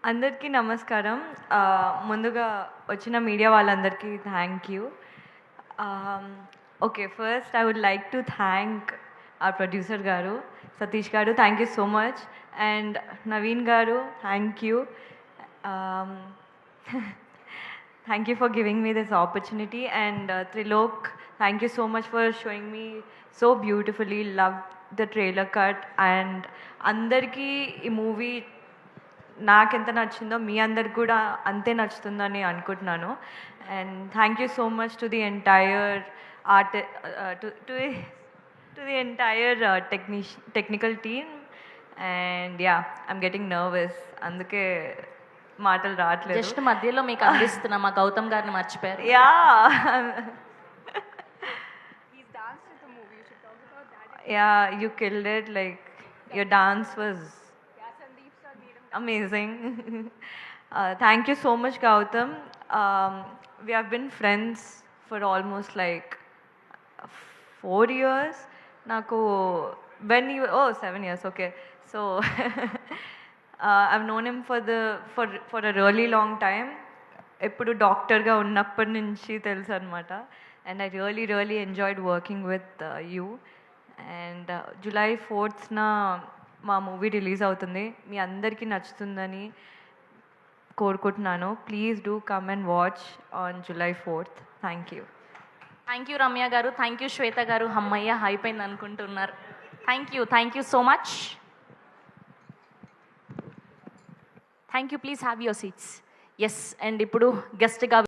అందరికీ నమస్కారం. ముందుగా వచ్చిన మీడియా వాళ్ళందరికీ thank you. Okay, first I would like to thank our producer గారు, సతీష్ గారు, thank you so much. And Naveen గారు, thank you. Thank you for giving me this opportunity. And Trilok, thank you so much for showing me so beautifully. Loved the trailer cut. And andarki ee movie నాకెంత నచ్చిందో మీ అందరికి కూడా అంతే నచ్చుతుందని అనుకుంటున్నాను. And thank you so much to the entire art to the entire technical team. And yeah, I'm getting nervous, అందుకే మాటలు రావట్లేదు. జస్ట్ మధ్యలో మీకు అందిస్తున్నా, మా గౌతమ్ గారిని మర్చిపోయారు. Yeah, yeah, you killed it. Like your dance was amazing. Thank you so much, Gautam. We have been friends for almost like 4 years. Naku, when you 7 years, okay. So I've known him for a really long time. Eppudu doctor ga unnappadi nunchi telusu anamata. And I really enjoyed working with you. And July 4th na మా movie release అవుతుంది. మీ అందరికీ నచ్చుతుందని కోరుకుంటున్నాను. Please do come and watch on July 4th. Thank you. Thank you Ramya గారు, thank you Shweta గారు. అమ్మయ్య అయిపోయింది అనుకుంటున్నారు. Thank you so much. Thank you. Please have your seats. Yes, and ఇప్పుడు గెస్ట్గా